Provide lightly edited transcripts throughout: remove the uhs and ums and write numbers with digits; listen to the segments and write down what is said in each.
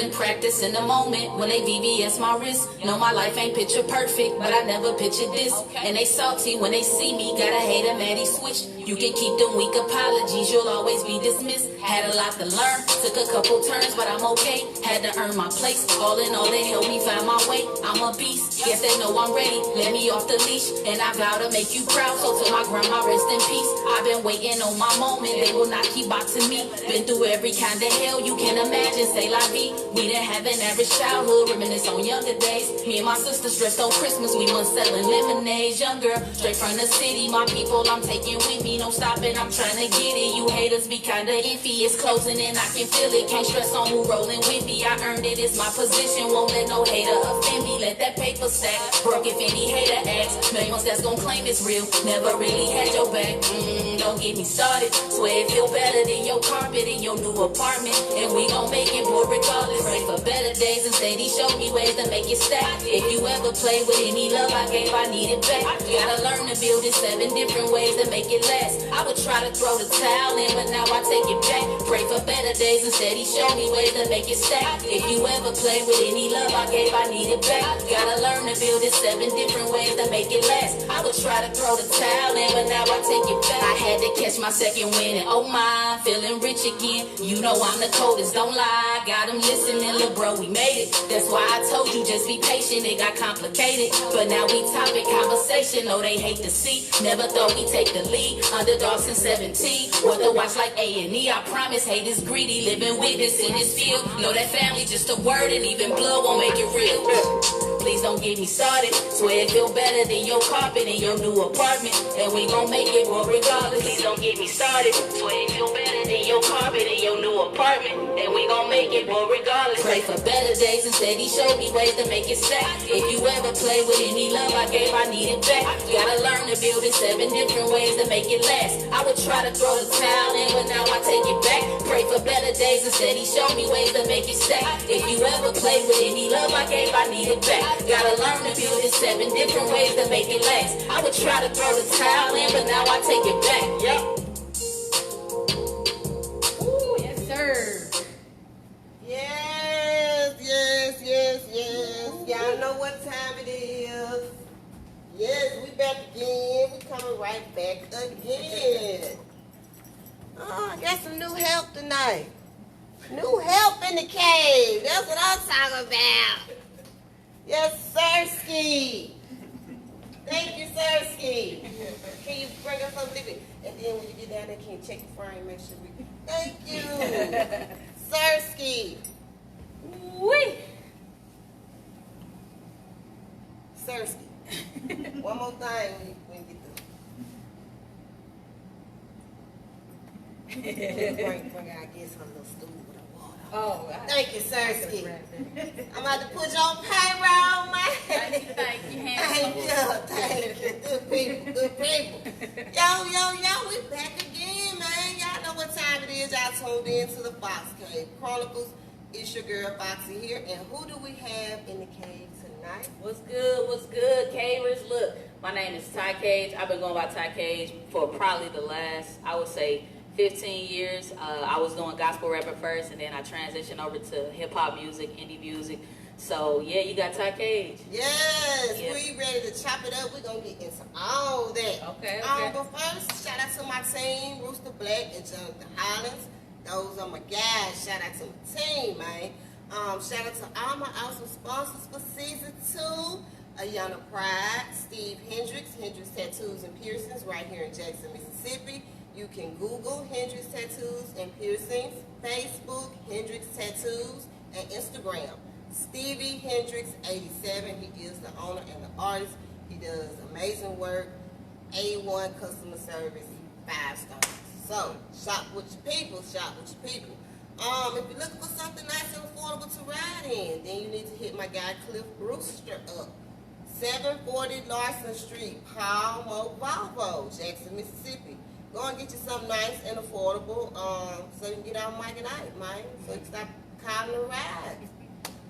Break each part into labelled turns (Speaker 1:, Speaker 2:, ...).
Speaker 1: been practicing the moment when they VVS my wrist. Know my life ain't picture perfect, but I never pictured this. And they salty when they see me, gotta hate a Maddie switch. You can keep them weak apologies, you'll always be dismissed. Had a lot to learn, took a couple turns, but I'm okay. Had to earn my place, all in all they helped me find my way. I'm a beast, yes they know I'm ready, let me off the leash. And I vow to make you proud, so to my grandma rest in peace. I've been waiting on my moment, they will not keep boxing me. Been through every kind of hell you can imagine, say la vie. We didn't have an average childhood, reminisce on younger days. Me and my sister stressed on Christmas, we was selling lemonade. Young girl, straight from the city, my people I'm taking with me. No stopping, I'm trying to get it. You haters be kinda iffy, it's closing and I can feel it. Can't stress on who rolling with me, I earned it, it's my position. Won't let no hater offend me, let that paper stack. Broke if any hater asks, millions that's gon' claim it's real. Never really had your back, don't get me started. Swear it feel better than your carpet in your new apartment. And we gon' make it more regardless. Pray for better days and steady show me ways to make it stack. If you ever play with any love I gave, I need it back. Gotta learn to build it 7 different ways to make it last. I would try to throw the towel in, but now I take it back. Pray for better days and steady show me ways to make it stack. If you ever play with any love I gave, I need it back. Gotta learn to build it 7 different ways to make it last. I would try to throw the towel in, but now I take it back. I had to catch my second win and oh my, feeling rich again. You know I'm the coldest, don't lie. Got them listening, little bro, we made it. That's why I told you just be patient, it got complicated. But now we topic conversation, no they hate to see. Never thought we take the lead, underdogs since 17. What the watch like A&E, I promise hate is greedy. Living witness in this field, know that family just a word and even blood won't make it real. Please don't get me started, swear it feel better than your carpet in your new apartment. And we gon' make it more regardless. Please don't get me started, swear it feel better than your carpet in your new apartment. And we gon' make it more regardless. Pray for better days and steady show me ways to make it stack. If you ever play with any love I gave, I need it back. Gotta learn to build it 7 different ways to make it last. I would try to throw the towel in, but now I take it back. Pray for better days and steady show me ways to make it stack. If you ever play with any love I gave, I need it back. Gotta learn to build it 7 different ways to make it last. I would try to throw the towel in, but now I take it back. Yep.
Speaker 2: Ooh, yes, sir.
Speaker 3: Yes. Y'all know what time it is. Yes, we back again. We coming right back again. Oh, I got some new help tonight. New help in the cave. That's what I'm talking about. Yes, Sirski. Thank you, Sirski. Can you bring us some living? And then when you get down there, can you check the frame, make sure we... Thank you. Sirski.
Speaker 2: Wee.
Speaker 3: Sirski. One more thing when you get through. Bring our guest her little stool with a water.
Speaker 2: Oh,
Speaker 3: thank you, Sirski. I'm about to put you on payroll, man.
Speaker 2: Thank you.
Speaker 3: Thank you. Good people. Yo, we back again, man. Y'all know what time it is. Y'all tuned in to the Fox Cave Chronicles. It's your girl Foxy here, and who do we have in the cave tonight?
Speaker 1: What's good, cavers? Look, my name is Ty Cage. I've been going by Ty Cage for probably the last, I would say, 15 years. I was doing gospel rapper first, and then I transitioned over to hip-hop music, indie music. So, yeah, you got Ty Cage.
Speaker 3: Yes, we ready to chop it up. We're going to get into all that.
Speaker 1: Okay.
Speaker 3: But first, shout out to my team, Rooster Black and Jonathan Hollins. Those are my guys. Shout out to my team, man. Shout out to all my awesome sponsors for season 2. Ayana Pride, Steve Hendricks Tattoos and Piercings right here in Jackson, Mississippi. You can Google Hendricks Tattoos and Piercings, Facebook Hendricks Tattoos, and Instagram Stevie Hendricks 87. He is the owner and the artist. He does amazing work. A1 customer service, 5 stars. So, shop with your people, If you're looking for something nice and affordable to ride in, then you need to hit my guy Cliff Brewster up. 740 Larson Street, Palmo, Volvo, Jackson, Mississippi. Go and get you something nice and affordable so you can get out Mike and Ike, man. So you can stop calling a ride.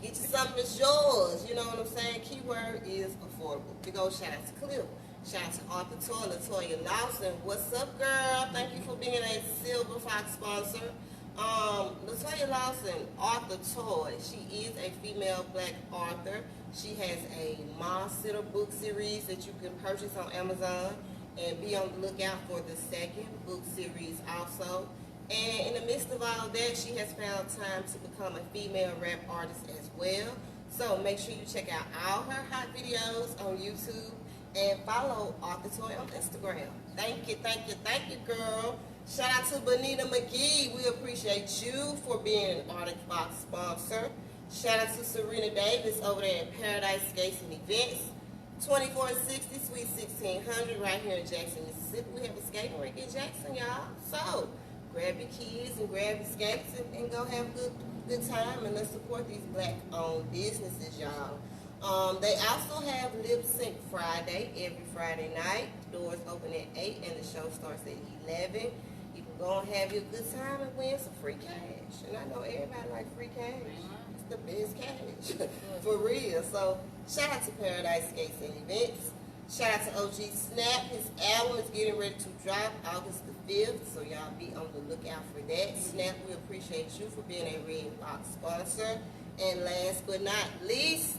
Speaker 3: Get you something that's yours. You know what I'm saying? Keyword is affordable. Big old shout out to Cliff. Shout out to Arthur Toya Lawson. What's up, girl? Thank you for being a Silver Fox sponsor. Latoya Lawson, author Toy. She is a female black author. She has a Mom Sitter book series that you can purchase on Amazon, and be on the lookout for the second book series also. And in the midst of all that, she has found time to become a female rap artist as well. So make sure you check out all her hot videos on YouTube and follow Author Toy on Instagram. Thank you, thank you, thank you, girl. Shout out to Bonita McGee. We appreciate you for being an Arctic Fox sponsor. Shout out to Serena Davis over there at Paradise Skates and Events. 2460 Suite 1600 right here in Jackson, Mississippi. We have a skating rink in Jackson, y'all. So grab your kids and grab your skates and go have a good time, and let's support these black-owned businesses, y'all. They also have Lip Sync Friday every Friday night. Doors open at 8 and the show starts at 11. You can go and have your good time and win some free cash. And I know everybody like free cash. It's the best cash, for real. So shout out to Paradise Skates and Events. Shout out to OG Snap. His album is getting ready to drop August the 5th, so y'all be on the lookout for that. Snap, we appreciate you for being a Red Fox sponsor. And last but not least,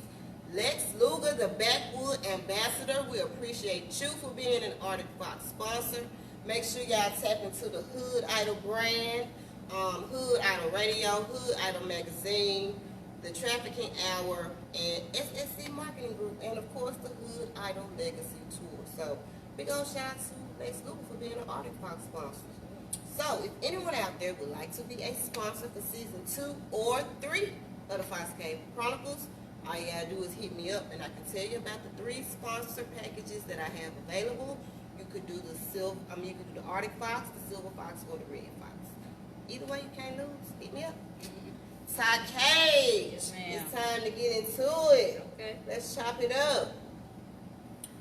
Speaker 3: Lex Luger, the Backwood Ambassador. We appreciate you for being an Arctic Fox sponsor. Make sure y'all tap into the Hood Idol brand, Hood Idol Radio, Hood Idol Magazine, the Trafficking Hour, and SSC Marketing Group, and of course the Hood Idol Legacy Tour. So big old shout out to Lex Luger for being an Arctic Fox sponsor. So if anyone out there would like to be a sponsor for season 2 or 3 of the Fox Cave Chronicles, all you gotta do is hit me up, and I can tell you about the 3 sponsor packages that I have available. You could do you could do the Arctic Fox, the Silver Fox, or the Red Fox. Either way, you can't lose. Hit me up. Todd Cage,
Speaker 2: Yes,
Speaker 3: it's time to get into it.
Speaker 2: Okay.
Speaker 3: Let's chop it up.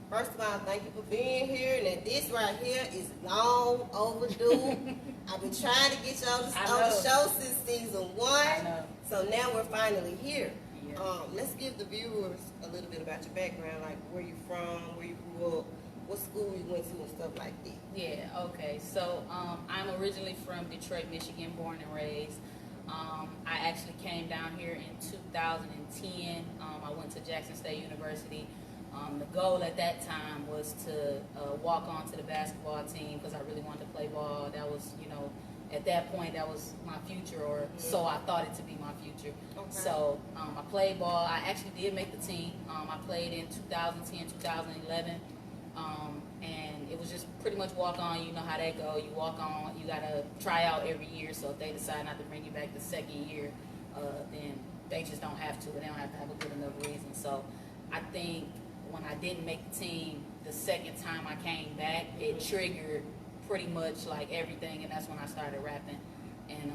Speaker 3: First of all, thank you for being here. And this right here is long overdue. I've been trying to get you on the show since season 1.
Speaker 2: I know.
Speaker 3: So now we're finally here.
Speaker 2: Yeah.
Speaker 3: Let's give the viewers a little bit about your background, like where you're from, where you grew up, what school you went to, and stuff like that.
Speaker 2: Yeah, okay. So I'm originally from Detroit, Michigan, born and raised. I actually came down here in 2010. I went to Jackson State University. The goal at that time was to walk on to the basketball team because I really wanted to play ball. That was, at that point, that was my future, or so I thought it to be my future.
Speaker 3: Okay.
Speaker 2: So I played ball. I actually did make the team. I played in 2010, 2011. And it was just pretty much walk on. You know how that go. You walk on. You got to try out every year. So if they decide not to bring you back the second year, then they just don't have to. They don't have to have a good enough reason. So I think when I didn't make the team the second time I came back, it triggered pretty much like everything. And that's when I started rapping. And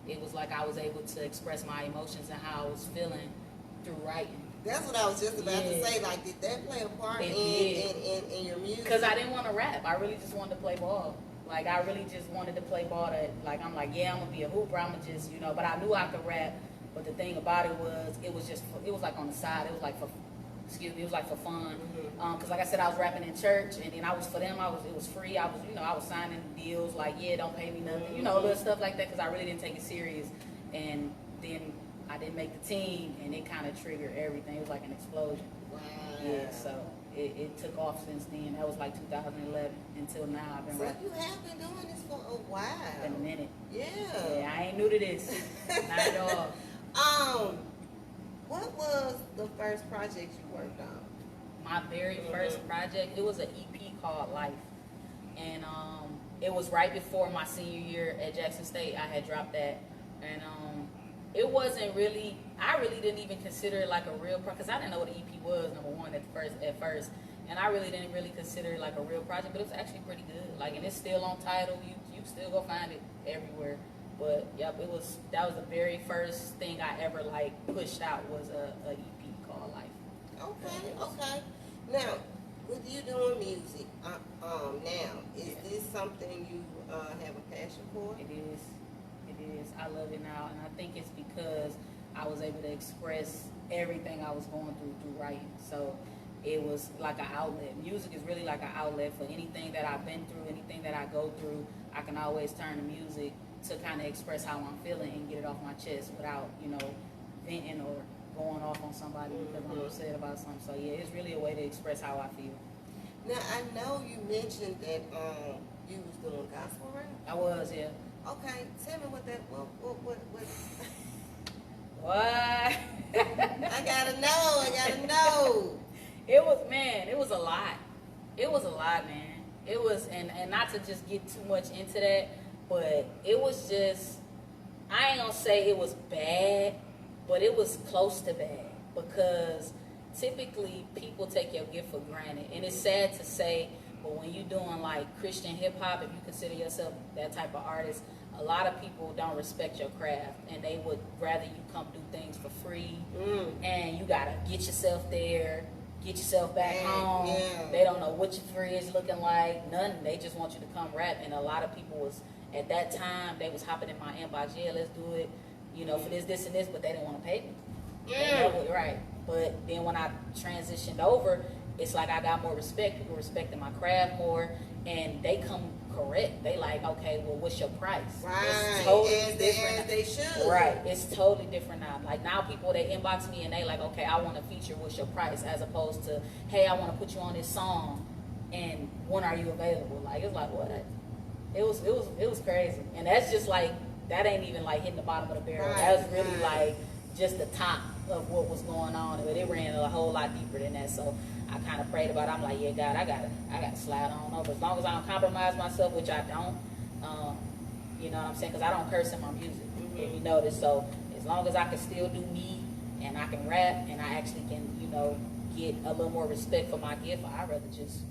Speaker 2: it was like I was able to express my emotions and how I was feeling through writing.
Speaker 3: That's what I was just about to say. Like, did that play a part in your music?
Speaker 2: Because I didn't want to rap. I really just wanted to play ball. Like, I really just wanted to play ball. I'm like, yeah, I'm going to be a hooper. I'm going to just, but I knew I could rap. But the thing about it was like on the side. It was like for fun. Because like I said, I was rapping in church, and then I was, for them, it was free. I was signing deals like, yeah, don't pay me nothing. Little stuff like that, because I really didn't take it serious. And then I didn't make the team, and it kind of triggered everything. It was like an explosion.
Speaker 3: Wow.
Speaker 2: Yeah, so it took off since then. That was like 2011 until now. I've been rapping.
Speaker 3: You have been doing this for a while.
Speaker 2: Been a minute.
Speaker 3: Yeah.
Speaker 2: Yeah, I ain't new to this. Not at all.
Speaker 3: What was the first project you worked on?
Speaker 2: My very first project, it was an EP called Life. And it was right before my senior year at Jackson State. I had dropped that. And it wasn't really, I really didn't even consider it like a real project, because I didn't know what an EP was, number one, at first. And I really didn't consider it like a real project, but it was actually pretty good. Like, and it's still on Tidal. You still go find it everywhere. But yep, that was the very first thing I ever pushed out was a EP called Life.
Speaker 3: Okay. Now, with you doing music, is this something you have a passion for?
Speaker 2: It is. I love it now, and I think it's because I was able to express everything I was going through writing. So it was like an outlet. Music is really like an outlet for anything that I've been through, anything that I go through. I can always turn to music to kind of express how I'm feeling and get it off my chest without, venting or going off on somebody because I'm upset about something. So yeah, it's really a way to express how I feel.
Speaker 3: Now, I know you mentioned that you was doing gospel rap.
Speaker 2: I was, yeah.
Speaker 3: Okay, tell me what that, what.
Speaker 2: What?
Speaker 3: I gotta know.
Speaker 2: It was a lot. It was a lot, man. It was, and not to just get too much into that, but it was just, I ain't gonna say it was bad, but it was close to bad because typically people take your gift for granted. And it's sad to say, but when you're doing like Christian hip hop, if you consider yourself that type of artist, a lot of people don't respect your craft and they would rather you come do things for free and you gotta get yourself there, get yourself back home.
Speaker 3: Yeah.
Speaker 2: They don't know what your fridge looking like, nothing. They just want you to come rap. And a lot of people was, at that time, they was hopping in my inbox, yeah, let's do it, for this, and this, but they didn't want to pay me. Right. But then when I transitioned over, it's like I got more respect. People respected my craft more, and they come correct. They like, okay, well, what's your price?
Speaker 3: Right.
Speaker 2: It's totally different.
Speaker 3: As they should.
Speaker 2: Right. It's totally different now. Like now people, they inbox me and they like, okay, I want to feature, what's your price? As opposed to, hey, I want to put you on this song, and when are you available? Like, it's like, what? It was crazy. And that's just like, that ain't even like hitting the bottom of the barrel.
Speaker 3: Right.
Speaker 2: That was really like just the top of what was going on, but it ran a whole lot deeper than that. So I kind of prayed about it. I'm like, yeah, God, I gotta slide on over. As long as I don't compromise myself, which I don't, you know what I'm saying? Because I don't curse in my music, if you notice. So as long as I can still do me and I can rap and I actually can, get a little more respect for my gift, I'd rather just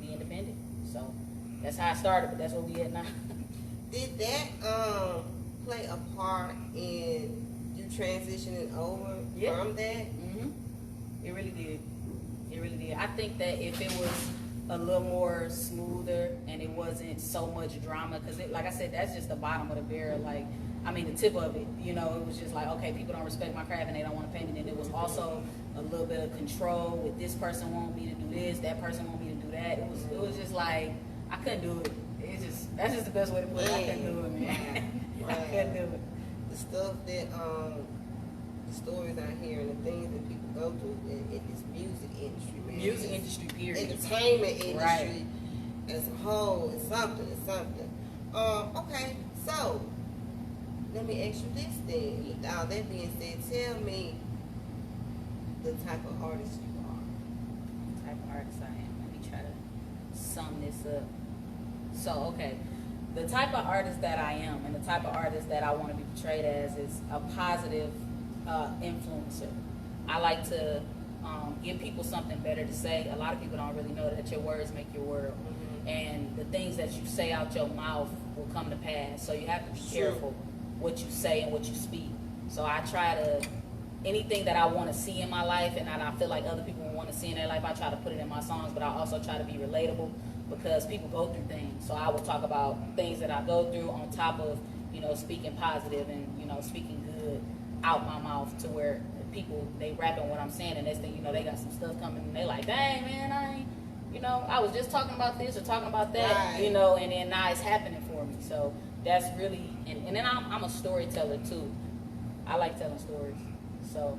Speaker 2: be independent. So that's how I started, but that's what we at now.
Speaker 3: Did that play a part in you transitioning over from that?
Speaker 2: It really did. It really did. I think that if it was a little more smoother and it wasn't so much drama, because like I said, that's just the bottom of the barrel. Like, I mean, the tip of it, it was just like, okay, people don't respect my craft and they don't want to pay me. Then it was also a little bit of control with this person want me to do this, that person want me to do that. It was just like, I couldn't do it. That's just the best way to put it. I couldn't do it, man. I couldn't do it.
Speaker 3: The stuff that, the stories I hear and the things that people go through in this music industry, man.
Speaker 2: Music industry, period.
Speaker 3: Entertainment industry as a whole is something. Okay, so let me ask you this then. With all that being said, tell me the type of artist you are.
Speaker 2: The type of artist I am. Let me try to sum this up. So, okay, the type of artist that I am and the type of artist that I want to be portrayed as is a positive influencer. I like to give people something better to say. A lot of people don't really know that your words make your world. And the things that you say out your mouth will come to pass. So you have to be careful what you say and what you speak. So I try to, anything that I want to see in my life and that I feel like other people want to see in their life, I try to put it in my songs, but I also try to be relatable because people go through things. So I will talk about things that I go through on top of, speaking positive and, speaking good out my mouth to where people, they rapping what I'm saying, and next thing you know, they got some stuff coming and they like, dang, man, I ain't, I was just talking about this or talking about that, and then now it's happening for me. So that's really, and then I'm a storyteller too. I like telling stories. So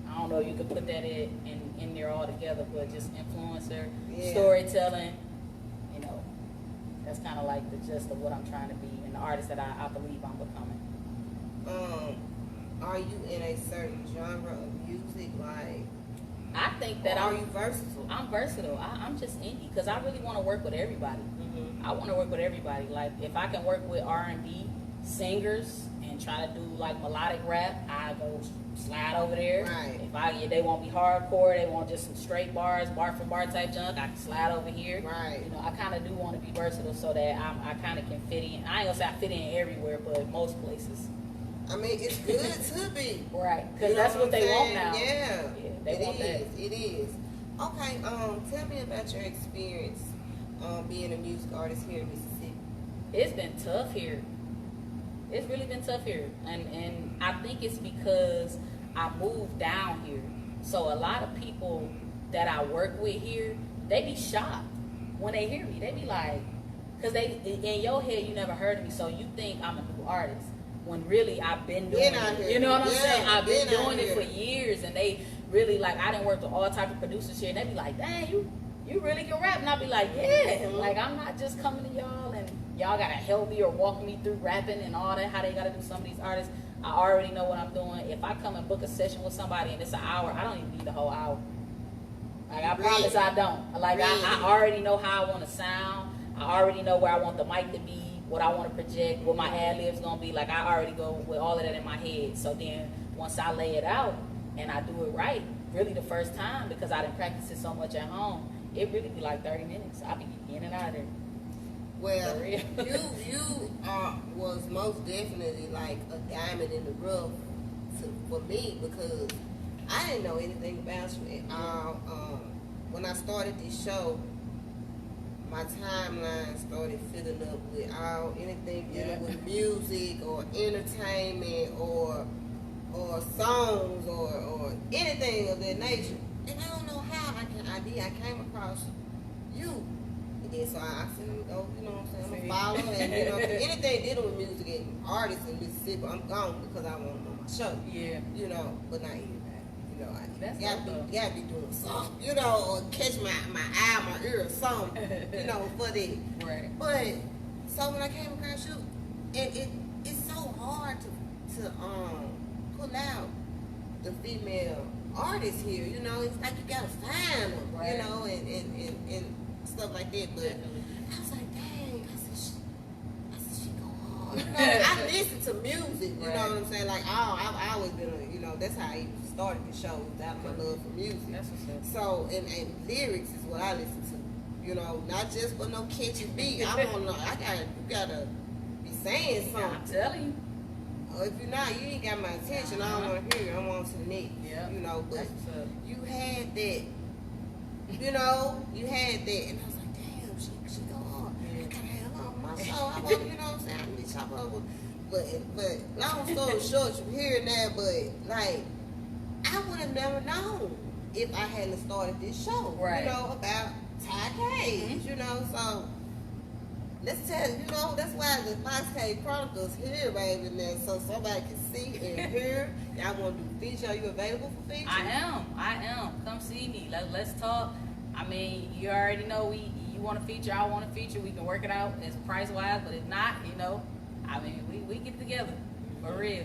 Speaker 2: I don't know if you could put that in there all together, but just influencer, storytelling, that's kind of like the gist of what I'm trying to be and the artist that I believe I'm becoming.
Speaker 3: Are you in a certain genre of music? Like,
Speaker 2: I think that
Speaker 3: are you versatile?
Speaker 2: I'm versatile. I'm just indie because I really want to work with everybody. I want to work with everybody. Like, if I can work with R&B singers and try to do like melodic rap, I go slide over there.
Speaker 3: Right.
Speaker 2: If they won't be hardcore, they want just some straight bars, bar for bar type junk, I can slide over here.
Speaker 3: Right.
Speaker 2: I kind of do want to be versatile so that I kind of can fit in. I ain't gonna say I fit in everywhere, but most places.
Speaker 3: I mean, it's good to be.
Speaker 2: Right, because that's what they want now.
Speaker 3: Yeah,
Speaker 2: they want that.
Speaker 3: It is. Okay, tell me about your experience being a music artist here in Mississippi.
Speaker 2: It's been tough here. It's really been tough here. And I think it's because I moved down here. So a lot of people that I work with here, they be shocked when they hear me. They be like, because they in your head you never heard of me, so you think I'm a new artist. When really I've been doing it. You know what I'm saying? I've been doing it for years, and they really like I done worked with all type of producers here, and they be like, dang, you really can rap, and I be like, yeah, like I'm not just coming to y'all and y'all gotta help me or walk me through rapping and all that. How they gotta do some of these artists. I already know what I'm doing. If I come and book a session with somebody and it's an hour, I don't even need the whole hour. Like I promise I don't. Like I already know how I want to sound. I already know where I want the mic to be, what I want to project, what my ad lib's gonna be. Like I already go with all of that in my head. So then once I lay it out and I do it right, really the first time, because I didn't practice it so much at home, it really be like 30 minutes. I'll be in and out of there.
Speaker 3: Well, you was most definitely like a diamond in the rough for me, because I didn't know anything about you at all. When I started this show, my timeline started filling up with anything dealing with music or entertainment or songs or anything of that nature. And I don't know how I came across you. And then so I sent them go, you know what I'm saying, I'm a follow, and you know, anything dealing with music and artists in Mississippi, I'm gone because I want them on my show. Yeah. You know, but not everybody. You know, you gotta be doing something, you know, or catch my eye, my ear, or something, you know, for that. Right. But so when I came across you, it's so hard to pull out the female artists here. You know, it's like you gotta find them, right. You know, and stuff like that. But I was like, dang, I said she go hard. You know, I listen to music. You know what I'm saying? Like, I always been, you know, that's how I even started the show, without my love for music. That's what's up. So, and lyrics is what I listen to. You know, not just for no catchy beat. I don't know. You gotta be saying something. I'm telling you. If you're not, you ain't got my attention. I don't want to hear you. I want to the next. Yeah. You know, but you had that. You know, you had that, and I was like, damn, she go hard. I gotta have her on my show. I want, you know what I'm saying? I need to chop over. But long story short, you hearing that, but like, I would have never known if I hadn't started this show. Right. You know, about Ty Cage. You know, so let's tell you, you know, that's why the Fox Cage Chronicles here, baby, now, so somebody can see and hear. Y'all want to do feature? Are you available for feature? I am. Come see me. Let's talk. I mean, you already know you want to feature, I want to feature. We can work it out as price wise, but if not, you know, I mean, we get together for real.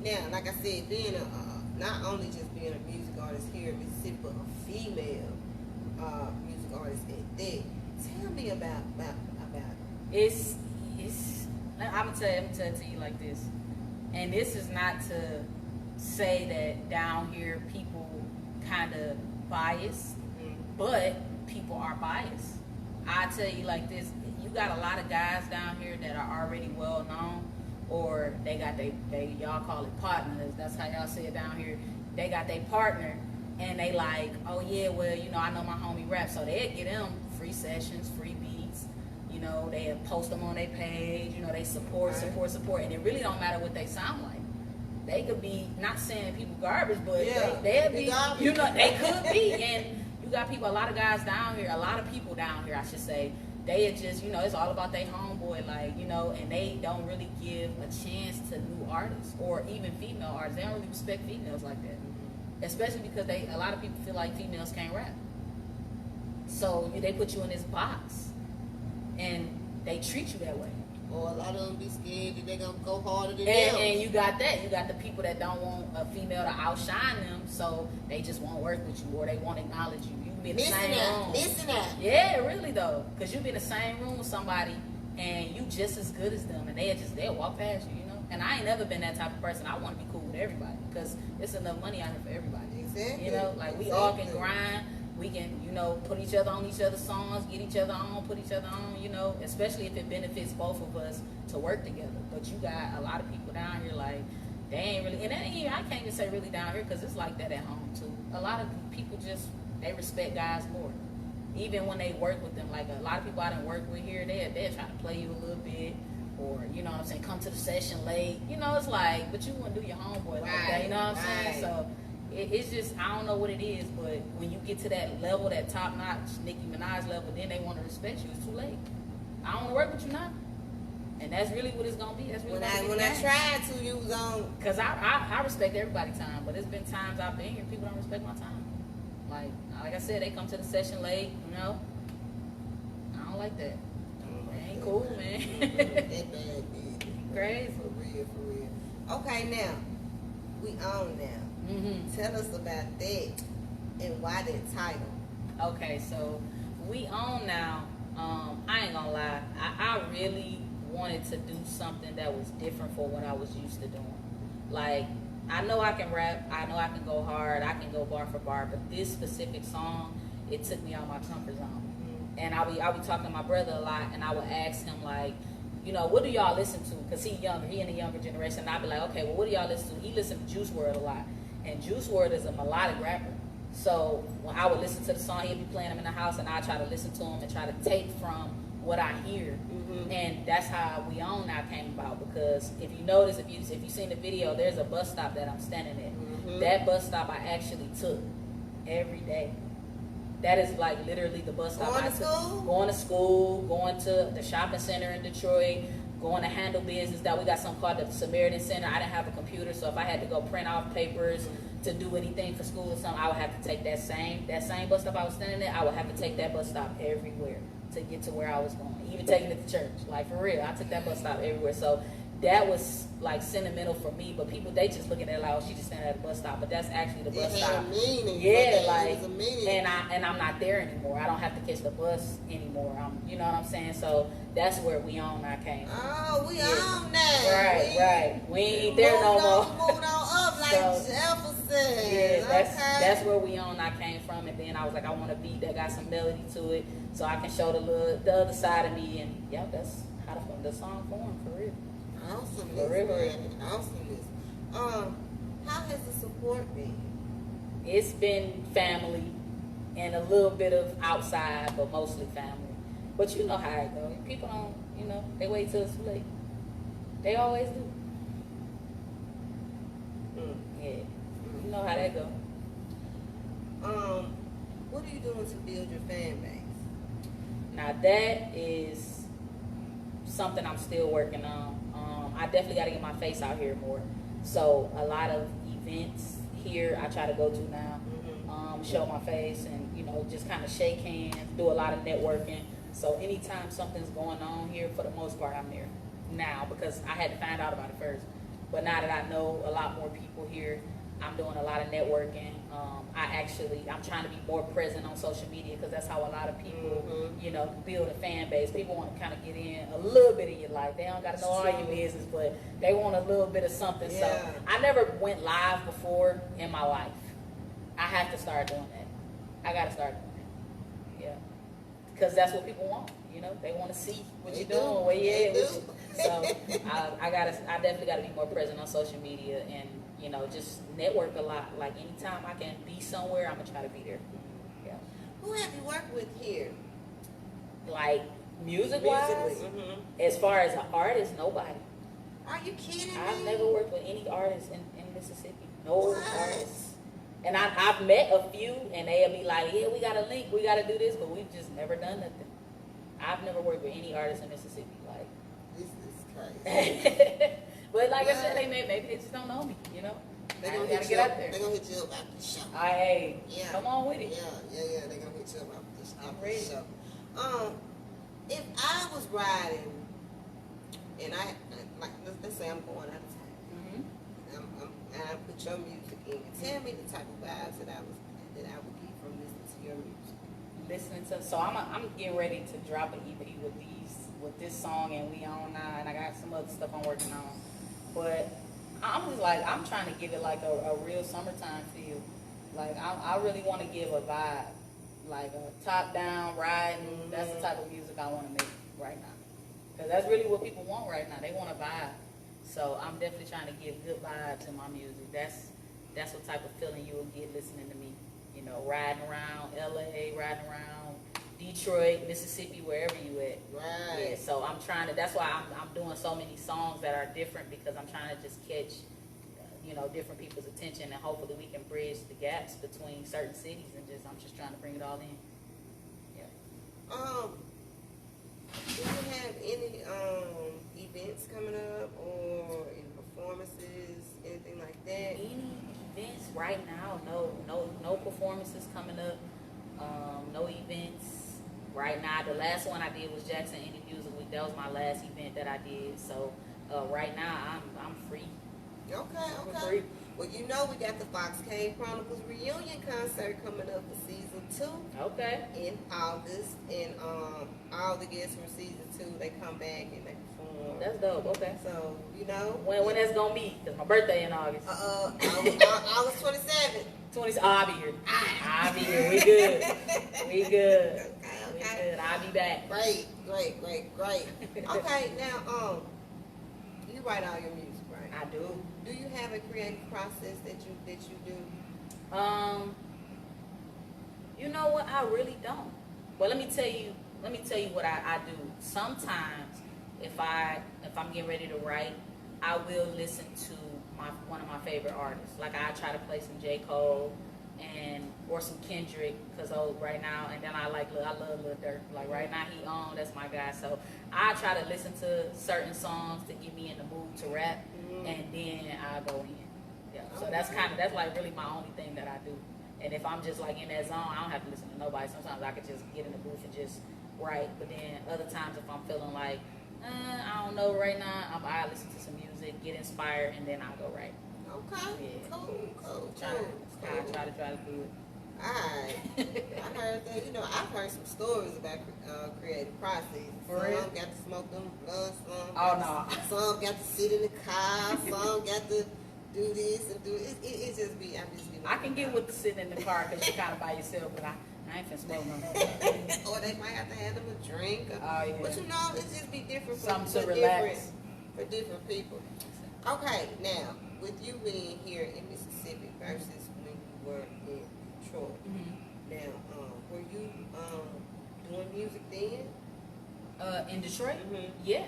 Speaker 3: Now, like I said, being not only just being a music artist here in Mississippi, but a female music artist at that. Tell me about it's. I'm gonna tell it to you like this, and this is not to say that down here people kind of biased, but people are biased. I tell you like this: you got a lot of guys down here that are already well known, or they got they y'all call it partners. That's how y'all say it down here. They got their partner, and they like, oh yeah, well, you know, I know my homie rap, so they get them free sessions, free beats. You know, they post them on their page. You know, they support, and it really don't matter what they sound like. They could be, not saying people garbage, but they'll be, you know, they could be. And you got people, a lot of guys down here, a lot of people down here, I should say, they are just, you know, it's all about their homeboy, like, you know, and they don't really give a chance to new artists or even female artists. They don't really respect females like that, especially because a lot of people feel like females can't rap. So they put you in this box. And they treat you that way. Or a lot of them be scared that they're going to go harder than them. And you got that. You got the people that don't want a female to outshine them, so they just won't work with you or they won't acknowledge you. You can be in the same room. Listen up. Yeah, really though. Because you be in the same room with somebody and you just as good as them and they'll walk past you, you know? And I ain't never been that type of person. I want to be cool with everybody because there's enough money out here for everybody. Exactly. You know, like we all can grind. We can, you know, put each other on each other's songs, get each other on, put each other on, you know, especially if it benefits both of us to work together. But you got a lot of people down here like, they ain't really, and that ain't even, I can't even say really down here because it's like that at home too. A lot of people just, they respect guys more. Even when they work with them, like a lot of people I done work with here, they'll try to play you a little bit or, you know what I'm saying, come to the session late. You know, it's like, but you wouldn't do your homeboy like that, you know what I'm saying? So
Speaker 2: it's just, I don't know what it is, but when you get to that level, that top notch Nicki Minaj level, then they want to respect you. It's too late. I don't want to work with you now. And that's really what it's gonna be. That's really
Speaker 3: when I tried to, you was on.
Speaker 2: Cause I respect everybody's time, but there's been times I've been here, people don't respect my time. Like I said, they come to the session late. You know, I don't like that. It ain't cool, man.
Speaker 3: That bad, man.
Speaker 2: Crazy.
Speaker 3: For real. Okay, now we on now.
Speaker 2: Mm-hmm.
Speaker 3: Tell us about that and why that title.
Speaker 2: Okay, so we on now. I ain't gonna lie. I really wanted to do something that was different for what I was used to doing. Like, I know I can rap, I know I can go hard, I can go bar for bar, but this specific song, it took me out of my comfort zone. Mm-hmm. And I'll be talking to my brother a lot, and I would ask him, like, you know, what do y'all listen to? Because he in the younger generation, and I'd be like, okay, well, what do y'all listen to? He listened to Juice WRLD a lot, and Juice WRLD is a melodic rapper. So when I would listen to the song, he'd be playing them in the house, and I'd try to listen to him and try to take from what I hear. Mm-hmm. And that's how We On Now came about, because if you notice, if you seen the video, there's a bus stop that I'm standing at. Mm-hmm. That bus stop I actually took every day. That is like literally the bus stop I took. Going to school, going to the shopping center in Detroit, going to handle business. That we got something called the Samaritan Center. I didn't have a computer, so if I had to go print off papers to do anything for school or something, I would have to take that same bus stop I was standing at. I would have to take that bus stop everywhere to get to where I was going. Even taking it to church, like for real, I took that bus stop everywhere. So that was like sentimental for me, but people, they just looking at it like, oh, she just standing at the bus stop, but that's actually the bus stop. Yeah, like, and I'm not there anymore. I don't have to catch the bus anymore. You know what I'm saying? So that's where We On Now came from.
Speaker 3: Oh, we on now.
Speaker 2: Right. We ain't there no more.
Speaker 3: Moved on up like Jefferson.
Speaker 2: Yeah, that's where We On Now came from, and then I was like, I want a beat that got some melody to it, so I can show the other side of me, and yeah, that's how the song formed, for real.
Speaker 3: Awesomeness, man. Awesomeness. How has the support been?
Speaker 2: It's been family and a little bit of outside, but mostly family. But you know how it goes. People don't, you know, they wait till it's too late. They always do. Yeah. You know how that goes.
Speaker 3: What are you doing to build your fan base?
Speaker 2: Now that is something I'm still working on. I definitely got to get my face out here more. So a lot of events here I try to go to now, show my face and, you know, just kind of shake hands, do a lot of networking. So anytime something's going on here, for the most part, I'm there now, because I had to find out about it first. But now that I know a lot more people here, I'm doing a lot of networking. I'm trying to be more present on social media, because that's how a lot of people, you know, build a fan base. People want to kind of get in a little bit of your life. They don't got to know all your business, but they want a little bit of something. Yeah. So I never went live before in my life. I have to start doing that. I got to start doing that. Yeah. Because that's what people want. You know, they want to see what you're doing, where you're at. So I definitely got to be more present on social media, and, you know, just network a lot. Like, anytime I can be somewhere, I'm going to try to be there. Yeah.
Speaker 3: Who have you worked with here?
Speaker 2: Like, music-wise? As far as an artist, nobody.
Speaker 3: Are you kidding me?
Speaker 2: I've never worked with any artists in Mississippi. No artists. And I've met a few, and they'll be like, yeah, we got a link, we got to do this, but we've just never done nothing. I've never worked with any artists in Mississippi. Like,
Speaker 3: this is crazy.
Speaker 2: But like I said, maybe they just don't know me, you know?
Speaker 3: They're going to
Speaker 2: get out there.
Speaker 3: They're going to hit you up after the show.
Speaker 2: Hey, come on with it.
Speaker 3: Yeah, they're going to hit you up after the show. If I was riding, and let's say I'm going out of town, and I put your music in, tell me the type of vibes that I would get from listening to your music.
Speaker 2: So I'm getting ready to drop an EP with this song and We On Now, and I got some other stuff I'm working on. But I'm just like, I'm trying to give it like a real summertime feel. Like, I really want to give a vibe, like a top down riding. That's the type of music I want to make right now, because that's really what people want right now. They want a vibe. So I'm definitely trying to give good vibes in my music. That's what type of feeling you will get listening to me. You know, riding around LA, riding around Detroit, Mississippi, wherever you at.
Speaker 3: Right.
Speaker 2: Yeah, so that's why I'm doing so many songs that are different, because I'm trying to just catch you know, different people's attention, and hopefully we can bridge the gaps between certain cities, and I'm just trying to bring it all in. Yeah.
Speaker 3: Do you have any events coming up or any performances, anything like that?
Speaker 2: Any events right now? No performances coming up. No events right now. The last one I did was Jackson Indie Music Week. That was my last event that I did. So right now I'm free.
Speaker 3: Okay.
Speaker 2: Free.
Speaker 3: Well, you know we got the Fox Cave Chronicles reunion concert coming up for season 2.
Speaker 2: Okay.
Speaker 3: In August, and all the guests from season 2 they come back and they perform.
Speaker 2: That's dope. Okay.
Speaker 3: So you know
Speaker 2: when that's gonna be? Cause my birthday in August.
Speaker 3: August 27th.
Speaker 2: 20. Oh, I'll be here. I'll be here. We good. We good.
Speaker 3: Okay.
Speaker 2: We good. I'll be back.
Speaker 3: Great. Okay, now you write all your music, right?
Speaker 2: I do.
Speaker 3: Do you have a creative process that you do?
Speaker 2: You know what? I really don't. Well, let me tell you what I do. Sometimes, if I'm getting ready to write, I will listen to one of my favorite artists. Like I try to play some J. Cole or some Kendrick, cause right now, and then I love Lil Durk. Like right now he on, that's my guy. So I try to listen to certain songs to get me in the mood to rap, and then I go in. Yeah. So that's like really my only thing that I do. And if I'm just like in that zone, I don't have to listen to nobody. Sometimes I could just get in the booth and just write. But then other times if I'm feeling like, I don't know right now, I listen to some music, get inspired, and then I'll go write.
Speaker 3: Okay.
Speaker 2: Yeah.
Speaker 3: Cool.
Speaker 2: I try to do it.
Speaker 3: Alright. I heard that, I've heard some stories about creative process.
Speaker 2: For
Speaker 3: some
Speaker 2: real?
Speaker 3: got to smoke them blunts,
Speaker 2: Oh,
Speaker 3: some got to sit in the car, some got to do this and do it. It just be,
Speaker 2: I can get with the sitting in the car because you're kind of by yourself, but I ain't finna smoke no.
Speaker 3: Or they might have to have them a drink.
Speaker 2: Oh, yeah.
Speaker 3: But it just be different
Speaker 2: Something to relax.
Speaker 3: For different people. Okay, now, with you being here in Mississippi versus when you were in Detroit, now, were you doing music then?
Speaker 2: In Detroit?
Speaker 3: Mhm.
Speaker 2: Yeah.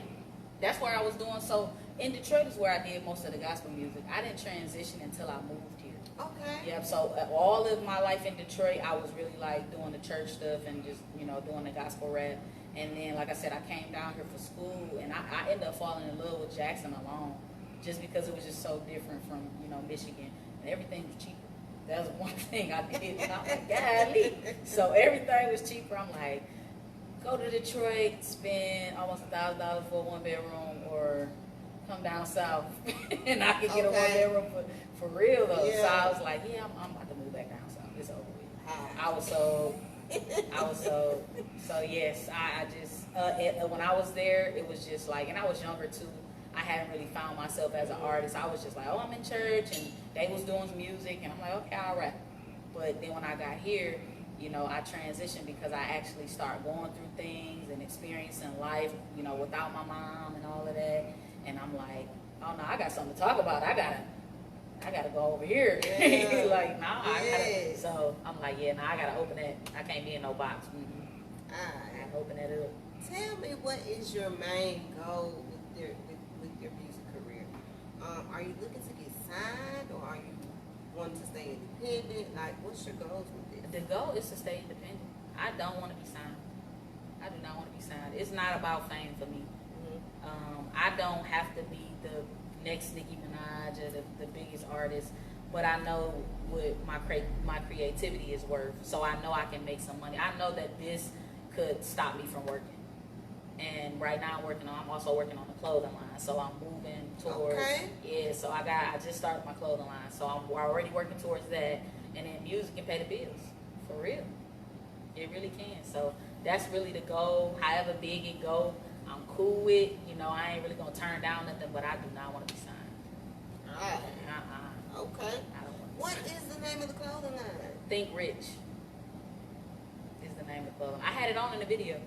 Speaker 2: That's where I was doing. So in Detroit is where I did most of the gospel music. I didn't transition until I moved here.
Speaker 3: Okay.
Speaker 2: Yep. So all of my life in Detroit, I was really like doing the church stuff and just, doing the gospel rap. And then, like I said, I came down here for school, and I ended up falling in love with Jackson alone, just because it was just so different from, Michigan, and everything was cheaper. That was one thing I did. And I'm like, golly. So everything was cheaper. I'm like, go to Detroit, spend almost $1,000 for a 1-bedroom, or come down south and I could get a 1-bedroom for real though.
Speaker 3: Yeah.
Speaker 2: So I was like, yeah, I'm about to move back down south. It's over with. I was so. So yes, I just when I was there, it was just like, and I was younger too. I hadn't really found myself as an artist. I was just like, I'm in church, and they was doing some music, and I'm like, okay, I'll rap. But then when I got here, I transitioned because I actually started going through things and experiencing life, without my mom and all of that. And I'm like, oh no, I got something to talk about. I gotta go over here.
Speaker 3: Yeah.
Speaker 2: Like, nah, I gotta. So I'm like, yeah, I gotta open that. I can't be in no box. I gotta open that up.
Speaker 3: Tell me, what is your main goal with your music career? Are you looking to get signed, or are you wanting to stay independent? Like, what's your goals with it?
Speaker 2: The goal is to stay independent. I don't want to be signed. I do not want to be signed. It's not about fame for me. I don't have to be the next Nicki Minaj or the biggest artist, but I know what my creativity is worth. So I know I can make some money. I know that this could stop me from working. And right now I'm also working on the clothing line. So I'm moving towards, so I just started my clothing line. So I'm already working towards that. And then music can pay the bills, for real. It really can. So that's really the goal. However big it go, I'm cool with. I ain't really gonna turn down nothing, but I do not want to be signed.
Speaker 3: Alright.
Speaker 2: I
Speaker 3: Okay.
Speaker 2: don't want to
Speaker 3: What
Speaker 2: be signed.
Speaker 3: is the name of the clothing line?
Speaker 2: Think Rich is the name of the clothing. I had it on in the video.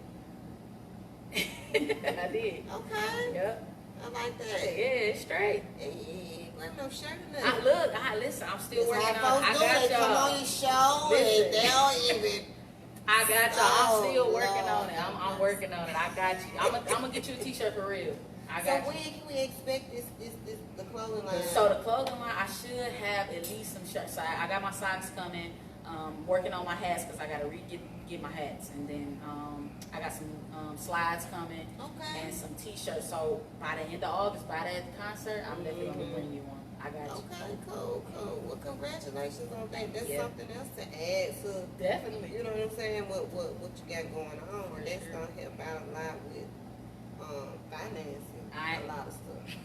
Speaker 2: I did.
Speaker 3: Okay.
Speaker 2: Yep.
Speaker 3: I like that.
Speaker 2: Yeah, it's straight.
Speaker 3: Hey, wear no shirt or nothing.
Speaker 2: Listen, I'm still
Speaker 3: That's
Speaker 2: working
Speaker 3: how
Speaker 2: on it. I
Speaker 3: folks do.
Speaker 2: got
Speaker 3: They come on
Speaker 2: y'all.
Speaker 3: your show
Speaker 2: Listen.
Speaker 3: and they don't even.
Speaker 2: I got y'all. I'm still
Speaker 3: Oh,
Speaker 2: working
Speaker 3: Lord.
Speaker 2: on it. I'm working on it. I got you. I'm gonna get you a t-shirt for real. I
Speaker 3: So
Speaker 2: got
Speaker 3: when
Speaker 2: you.
Speaker 3: can we expect the clothing clothing line?
Speaker 2: So the clothing line, I should have at least some shirts. So I got my socks coming. Working on my hats because I gotta get my hats, and then I got some slides coming, and some t-shirts. So by the end of August, by that concert, I'm definitely gonna bring you one. I got you.
Speaker 3: Okay, cool. Well, congratulations on that. That's something else to add to.
Speaker 2: Definitely.
Speaker 3: You know what I'm saying? What you got going on, and that's gonna help out a lot with financing a lot of stuff.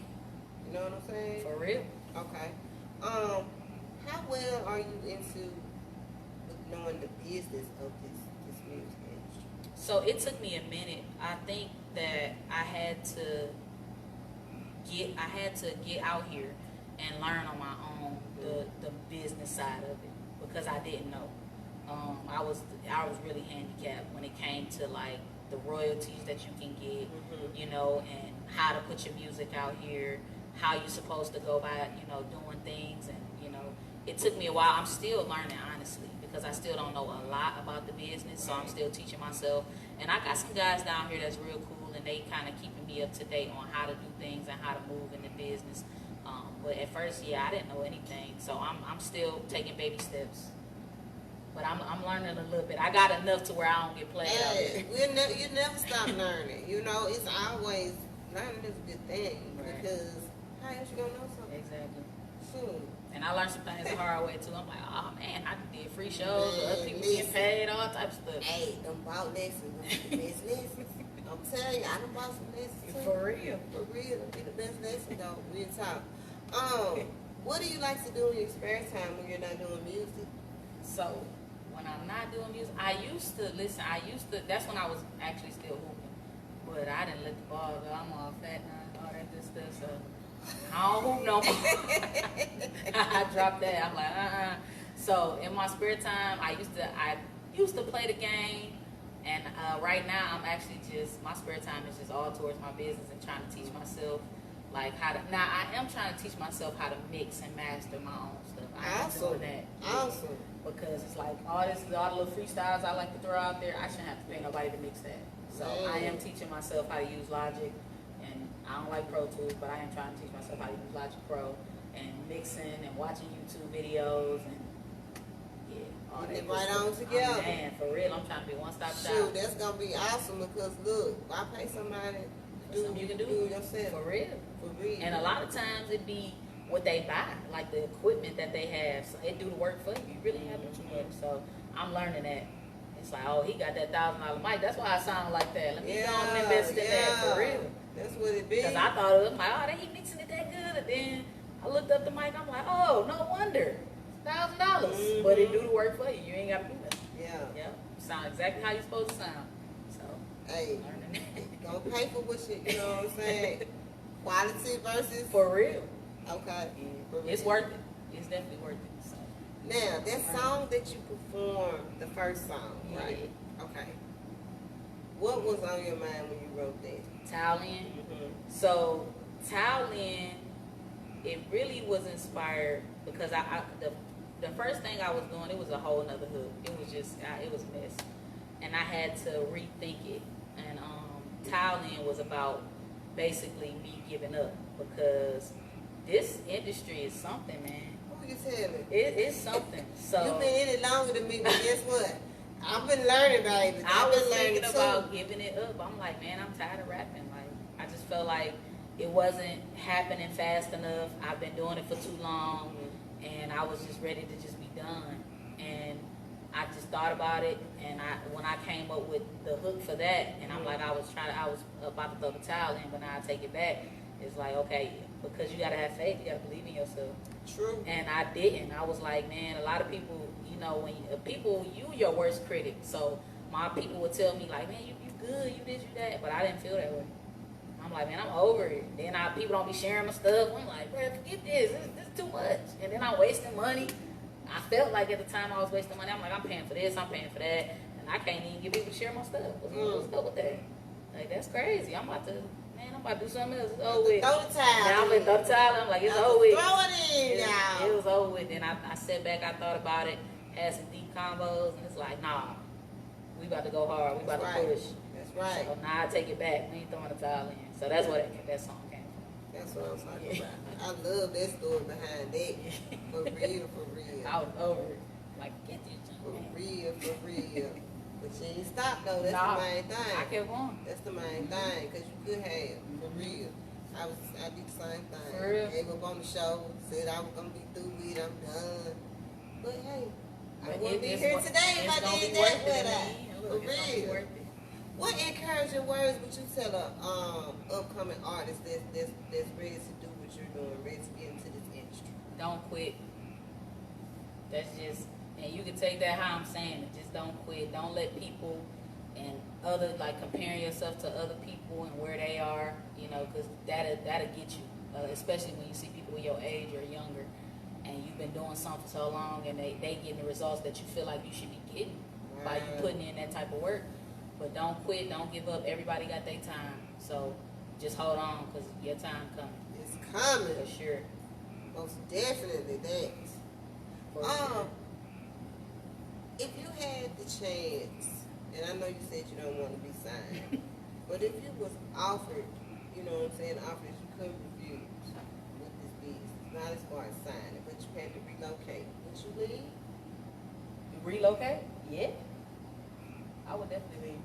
Speaker 3: You know what I'm saying?
Speaker 2: For real.
Speaker 3: Okay. How well are you into knowing the business of this music industry?
Speaker 2: So it took me a minute. I think that I had to get out here and learn on my own the business side of it because I didn't know. I was really handicapped when it came to like the royalties that you can get, you know, and how to put your music out here, how you're supposed to go about, you know, doing things, and you know, it took me a while. I'm still learning, honestly, because I still don't know a lot about the business, so I'm still teaching myself. And I got some guys down here that's real cool, and they kind of keeping me up to date on how to do things and how to move in the business. But at first, I didn't know anything, so I'm still taking baby steps. But I'm learning a little bit. I got enough to where I don't get played out here.
Speaker 3: You never stop learning. You know, it's always learning is a good thing because how else you gonna know something?
Speaker 2: Exactly.
Speaker 3: Shoot.
Speaker 2: And I learned some things the hard way too. I'm like, oh man, I did free shows, other people getting paid, all types of stuff.
Speaker 3: Hey, them bought lessons, the best lessons. I'm telling you, I done bought some lessons too.
Speaker 2: For real.
Speaker 3: For real, it'll be the best lesson though. Real talk. What do you like to do in your spare time when you're not doing music?
Speaker 2: So when I'm not doing music, I used to, that's when I was actually still hooping. But I didn't let the ball go. I'm all fat now, all that good stuff, so I don't hoop no more. I dropped that. I'm like, So in my spare time, I used to play the game, and right now I'm actually my spare time is just all towards my business and trying to teach myself like how to. Now I am trying to teach myself how to mix and master my own stuff. I'm doing that.
Speaker 3: Awesome.
Speaker 2: Because it's like all the little freestyles I like to throw out there, I shouldn't have to pay nobody to mix that. So I am teaching myself how to use Logic, and I don't like Pro Tools, but I am trying to teach myself how to use Logic Pro and mixing and watching YouTube videos and all that.
Speaker 3: Get right on together.
Speaker 2: Man, for real, I'm trying to be one-stop shop.
Speaker 3: Shoot, that's gonna be awesome because look, why pay somebody to do
Speaker 2: you can do
Speaker 3: it yourself?
Speaker 2: For real.
Speaker 3: For real.
Speaker 2: And a lot of times it be what they buy, like the equipment that they have. So it do the work for you. You really have to do too much. So I'm learning that. It's like, oh, he got that $1,000 mic. That's why I sound like that. Let me go and invest in that for real.
Speaker 3: That's what it be.
Speaker 2: Because I thought it was like, oh, he mixing it that good. And then I looked up the mic. I'm like, oh, no wonder. $1,000. But it do the work for you. You ain't got to do that. Yeah. Sound exactly how you supposed to sound. So,
Speaker 3: hey,
Speaker 2: learning that.
Speaker 3: don't pay for what you know what I'm saying? Quality versus.
Speaker 2: For real.
Speaker 3: Okay.
Speaker 2: Yeah. It's worth it. It's definitely worth it. So.
Speaker 3: Now, that song that you performed, the first song, right? Okay. What was on your mind when you wrote that?
Speaker 2: Towelin. So, Towelin, it really was inspired because the first thing I was doing, it was a whole nother hook. It was just, it was a mess. And I had to rethink it. And Towelin was about basically me giving up because this industry is something, man.
Speaker 3: Who you telling?
Speaker 2: It's something. So
Speaker 3: you've been in it longer than me, but guess what? I've been learning, baby.
Speaker 2: I was thinking about giving it up. I'm like, man, I'm tired of rapping. Like, I just felt like it wasn't happening fast enough. I've been doing it for too long, and I was just ready to just be done. And I just thought about it, and when I came up with the hook for that, and I'm like, I was about to throw the towel in, but now I take it back. It's like, okay, because you gotta have faith, you gotta believe in yourself.
Speaker 3: True.
Speaker 2: And I didn't. I was like, man, a lot of people, you know, when you your worst critic. So my people would tell me like, man, you good, you this, you that, but I didn't feel that way. I'm like, man, I'm over it. Then people don't be sharing my stuff. I'm like, bro, forget this. This is too much. And then I'm wasting money. I felt like at the time I was wasting money. I'm like, I'm paying for this, I'm paying for that, and I can't even get people to share my stuff. What's up with that? Like, that's crazy. I'm about to do something else. It's over with.
Speaker 3: Throw the towel.
Speaker 2: Now I'm in the towel. I'm like, it's over with.
Speaker 3: Throw it in now.
Speaker 2: It was over with. Then I sat back, I thought about it, had some deep combos, and it's like, nah, we about to go hard. We about to push.
Speaker 3: That's right.
Speaker 2: So now I take it back. We ain't throwing the towel in. So that's where that song came from.
Speaker 3: That's what I'm talking about. I love that story behind that. For real, for real.
Speaker 2: I was over it. Like, get this
Speaker 3: For
Speaker 2: junk, man.
Speaker 3: real, for real. But you ain't stop though. That's
Speaker 2: Nah,
Speaker 3: the main thing.
Speaker 2: I kept going.
Speaker 3: That's the main thing, because you could have, for real. I did the same thing.
Speaker 2: For real?
Speaker 3: Gave up on the show, said I was going to be through with it, I'm done. But hey, I
Speaker 2: But
Speaker 3: wouldn't be
Speaker 2: it's
Speaker 3: here
Speaker 2: wo-
Speaker 3: today if
Speaker 2: it's
Speaker 3: I
Speaker 2: gonna
Speaker 3: did
Speaker 2: be
Speaker 3: that
Speaker 2: worth it
Speaker 3: with
Speaker 2: to
Speaker 3: I.
Speaker 2: me.
Speaker 3: For
Speaker 2: Look, it's gonna be
Speaker 3: real.
Speaker 2: worth it.
Speaker 3: What encouraging words would you tell a upcoming artist that's ready to do what you're doing, ready to get into this industry?
Speaker 2: Don't quit. That's just, and you can take that how I'm saying it. Just don't quit. Don't let people and other, like, comparing yourself to other people and where they are, you know, because that'll get you, especially when you see people your age or younger, and you've been doing something for so long, and they getting the results that you feel like you should be getting by you putting in that type of work. But don't quit. Don't give up. Everybody got their time. So just hold on, because your time coming.
Speaker 3: It's coming.
Speaker 2: For sure.
Speaker 3: Most definitely that.
Speaker 2: For sure.
Speaker 3: If you had the chance, and I know you said you don't want to be signed, but if you was offered, you know what I'm saying, offered that you couldn't refuse with this business, not as far as signing, but you had to relocate, would you leave?
Speaker 2: Relocate? Yeah. I would definitely leave.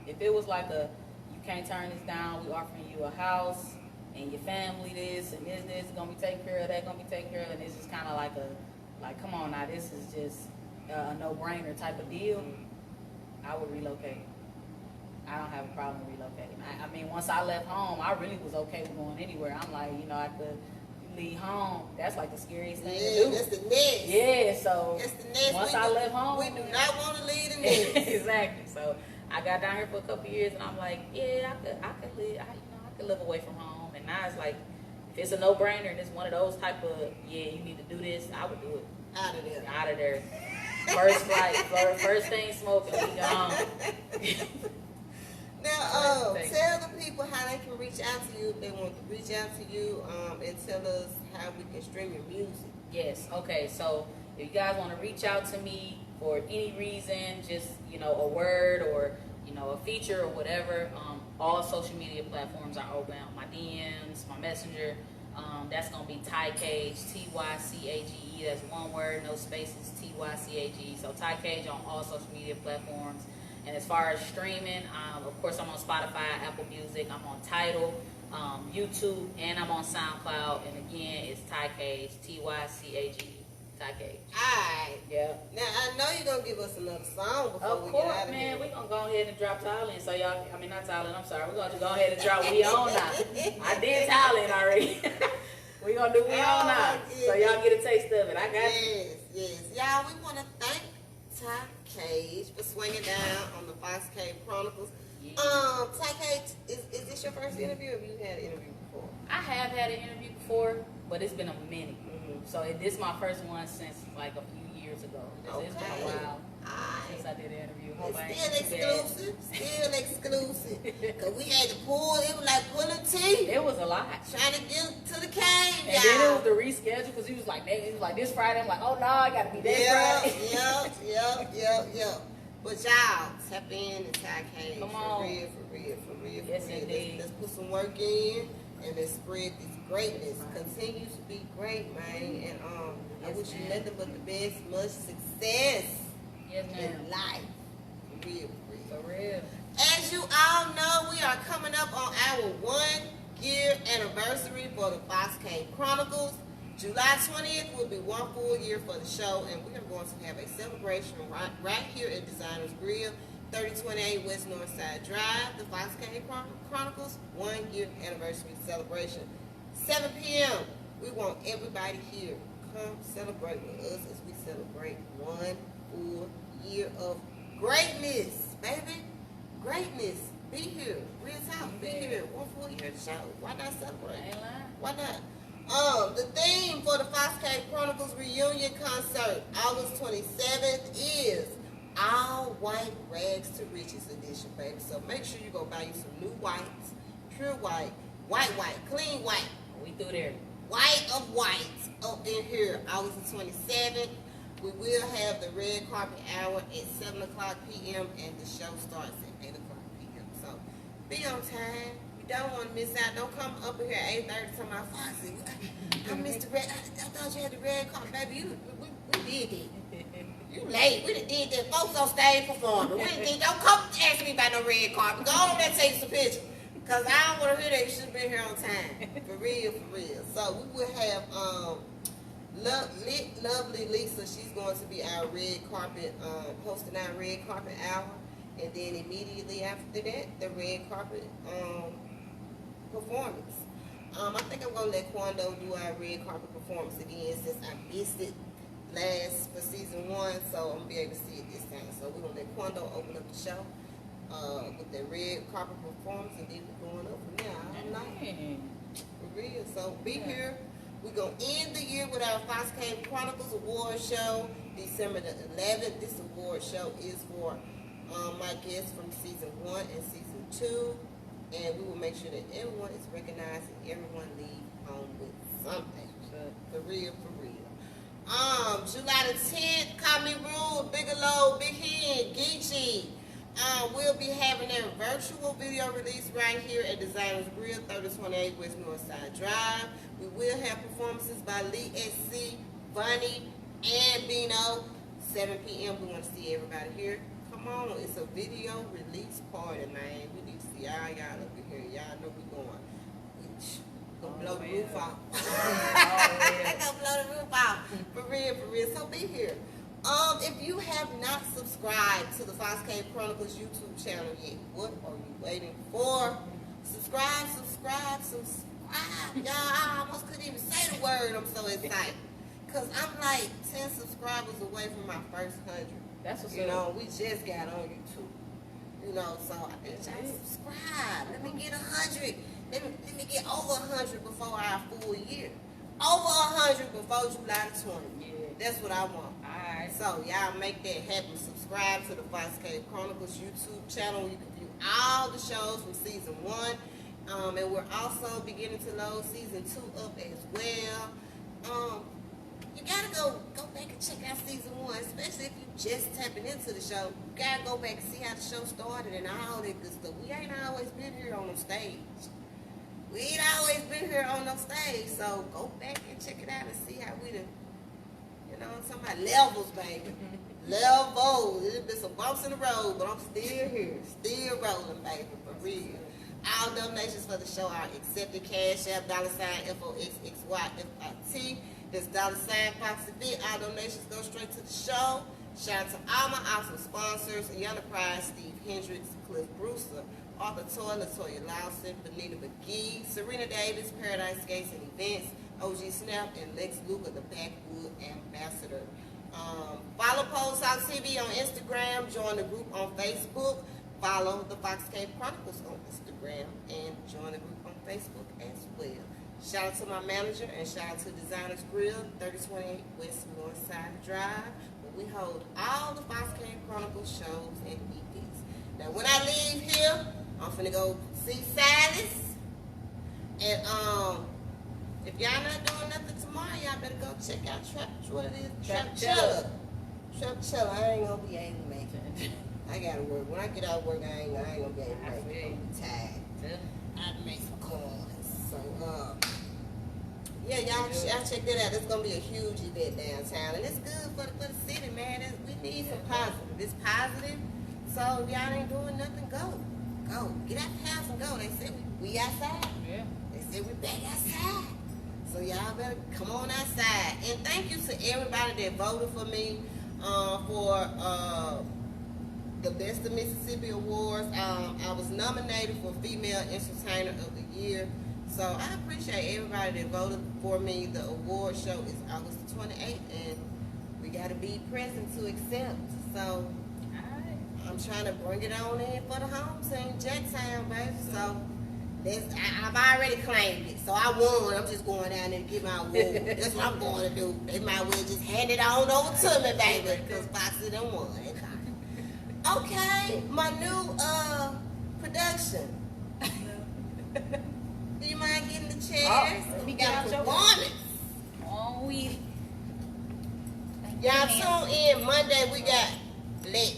Speaker 2: If it was like you can't turn this down, we offering you a house and your family this and this is gonna be taken care of, that gonna be taken care of, and it's just kind of like come on now, this is just a no-brainer type of deal, I would relocate. I don't have a problem relocating. I mean, once I left home, I really was okay with going anywhere. I'm like, I could leave home. That's like the scariest thing to do.
Speaker 3: That's the next.
Speaker 2: Yeah, so
Speaker 3: That's the next.
Speaker 2: once I left home,
Speaker 3: we do not want to leave the next.
Speaker 2: exactly. So I got down here for a couple of years, and I'm like, yeah, I could live. I could live away from home. And now it's like, if it's a no-brainer and it's one of those type of, you need to do this, I would do it.
Speaker 3: Out of there.
Speaker 2: Out of there. First flight, first thing smoking, we gone.
Speaker 3: Now, tell the people how they can reach out to you if they want to reach out to you, and tell us how we can stream your music.
Speaker 2: Yes, okay, so if you guys want to reach out to me for any reason, just, a word or, a feature or whatever, all social media platforms are open. My DMs, my messenger, that's going to be Ty Cage, Tycage, that's one word, no spaces, Tycage. So Ty Cage on all social media platforms. And as far as streaming, of course, I'm on Spotify, Apple Music, I'm on Tidal, YouTube, and I'm on SoundCloud. And again, it's Ty Cage, Tycage, Ty Cage.
Speaker 3: Alright.
Speaker 2: Yeah.
Speaker 3: Now, I know you're going to give us another song before
Speaker 2: Of
Speaker 3: we
Speaker 2: course,
Speaker 3: get out of
Speaker 2: man.
Speaker 3: here.
Speaker 2: We're going to go ahead and drop Thailand. So y'all, not Thailand, I'm sorry. We're going to go ahead and drop We On Now. I did Thailand already. We're going to do We On Now. So y'all get a taste of it. I got you.
Speaker 3: Yes. Y'all, we want to thank Ty Cage for swinging down on the Fox Cave Chronicles.
Speaker 2: Yeah.
Speaker 3: Ty Cage, is this your first interview, or have you had an interview before?
Speaker 2: I have had an interview before, but it's been a minute. So this is my first one since like a few years ago. It's been a while since I did an interview. Hope I ain't too
Speaker 3: Still exclusive. Because we had to pull, it was like pulling teeth.
Speaker 2: It was a lot.
Speaker 3: Trying to get to the cave,
Speaker 2: And then it was the reschedule because he was like this Friday. I'm like, oh no, I got to be that Friday.
Speaker 3: Yep. But y'all, tap in and Ty Cage.
Speaker 2: Come on.
Speaker 3: For real.
Speaker 2: Yes, indeed.
Speaker 3: Let's put some work in and let's spread this greatness. Continue to be great, man. And I
Speaker 2: Yes,
Speaker 3: wish you
Speaker 2: ma'am.
Speaker 3: nothing but the best, much success
Speaker 2: Yes, ma'am.
Speaker 3: in life. For real.
Speaker 2: For real.
Speaker 3: As you all know, we are coming up on our 1-year anniversary for the Fox Cave Chronicles. July 20th will be 1 full year for the show, and we are going to have a celebration right here at Designers Grill, 3028 West Northside Drive, the Fox Cave Chronicles 1-year anniversary celebration. 7 p.m. We want everybody here. Come celebrate with us as we celebrate 1 full year of greatness, baby. Greatness. Be here. Real talk. Be here. 1 full year of the show. Why not celebrate?
Speaker 2: I ain't lying.
Speaker 3: Why not? The theme for the Fox Cave Chronicles reunion concert, August 27th, is All White Rags to Riches edition, baby. So make sure you go buy you some new whites, pure white, clean white,
Speaker 2: We through there.
Speaker 3: white of whites up in here, August the 27th. We will have the red carpet hour at 7 o'clock p.m. and the show starts at 8 o'clock p.m. So be on time, You don't want to miss out. Don't come up in here at 8:30 to my Foxy. I missed the red. I thought you had the red carpet, baby. We did it. You late. We done did that. Folks on stage performing. We done did. Don't come ask me about no red carpet. Go on there and take some pictures. Because I don't want to hear that. You should have been here on time. For real, for real. So we will have lovely Lisa. She's going to be our red carpet, hosting our red carpet hour. And then immediately after that, the red carpet performance. I think I'm going to let Quando do our red carpet performance again since I missed it last for season 1. So I'm going to be able to see it this time. So we're going to let Quando open up the show with the red carpet performance, and then we're going up from there. I don't know. For real. So be here. We're going to end the year with our Fox Cave Chronicles Award Show, December the 11th. This award show is for my guests from season 1 and season 2. And we will make sure that everyone is recognized and everyone leave home with something. For real, for real. July the 10th, Call Me Rude, Bigelow, Big Hen, Geechee. We'll be having a virtual video release right here at Designers Grill, 3028 West Northside Drive. We will have performances by Lee SC, Bunny, and Bino. 7 p.m. We want to see everybody here. Come on, it's a video release party, man. We need to see all y'all up in here. Y'all know we going. Gonna blow the roof off. Gonna blow the roof off. For real, for real. So be here. If you have not subscribed to the Fox Cave Chronicles YouTube channel yet, what are you waiting for? Subscribe. Y'all, I almost couldn't even say the word. I'm so excited. Because I'm like 10 subscribers away from my first 100.
Speaker 2: That's what's
Speaker 3: You know, we just got on YouTube. You know, so I think y'all subscribe. Let me get 100. Let me get over 100 before our full year. Over 100 before July the 20th.
Speaker 2: Yeah.
Speaker 3: That's what I want.
Speaker 2: Alright.
Speaker 3: So y'all make that happen. Subscribe to the Fox Cave Chronicles YouTube channel. You can view all the shows from season 1. And we're also beginning to load season 2 up as well. You gotta go back and check out season 1, especially if you just tapping into the show. You gotta go back and see how the show started and all that good stuff. We ain't always been here on the stage. We ain't always been here on the stage. So go back and check it out and see how we done, you know, some about levels, baby. Levels. There's been some bumps in the road, but I'm still here. Still rolling, baby, for real. All donations for the show are accepted. Cash App, $FOXXYFIT. This $sign Foxy Fit. All donations go straight to the show. Shout out to all my awesome sponsors: Yana Price, Steve Hendricks, Cliff Brewster, Arthur Toy, Latoya Lawson, Benita McGee, Serena Davis, Paradise Skates and Events, OG Snap, and Lex Luger, the Backwood Ambassador. Follow Pole Talk TV on Instagram. Join the group on Facebook. Follow the Fox Cave Chronicles on Instagram and join the group on Facebook as well. Shout out to my manager and shout out to Designers Grill, 3028 West Northside Drive, where we hold all the Fox Cave Chronicles shows and EPs. Now, when I leave here, I'm finna go see Silas. And if y'all not doing nothing tomorrow, y'all better go check out Trapchella. Trapchella. I ain't gonna be able to make it. I gotta work. When I get out of work, I ain't gonna be able to make it. I'm tired. I had to make some calls. So, yeah, y'all check that out. It's gonna be a huge event downtown, and it's good for the city, man. We need some positive. It's positive. So if y'all ain't doing nothing, go. Get out the house and go. They said we outside.
Speaker 2: Yeah.
Speaker 3: They said we back outside. So y'all better come on outside. And thank you to everybody that voted for me for the Best of Mississippi Awards. I was nominated for Female Entertainer of the Year. So I appreciate everybody that voted for me. The award show is August 28th, and we got to be present to accept. So I'm trying to bring it on in for the home team, Jacktown, baby. So I've already claimed it. So I won. I'm just going down there and get my award. That's what I'm going to do. They might well just hand it on over to me, baby, because Foxy done won. Okay, my new production. Do you mind getting the chairs?
Speaker 2: We
Speaker 3: got
Speaker 2: got
Speaker 3: performance.
Speaker 2: Oh, we.
Speaker 3: Y'all tune in Monday. We got Lex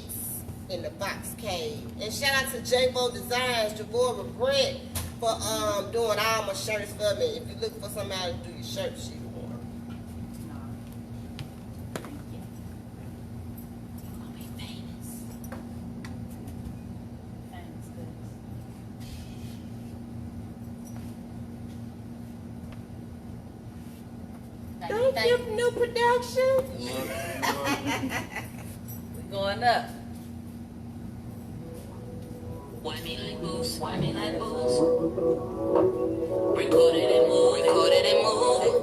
Speaker 3: in the Fox Cave. And shout out to J-Bo Designs, Javora Brett for doing all my shirts for me. If you look for somebody to do your shirts, she the one.
Speaker 2: No. Thank you.
Speaker 1: I'll be famous.
Speaker 2: Thanks, sis.
Speaker 3: Thank you, new production.
Speaker 2: We going up.
Speaker 1: Why me like boost? Why me like boost? Record it and move it. Record it and move it.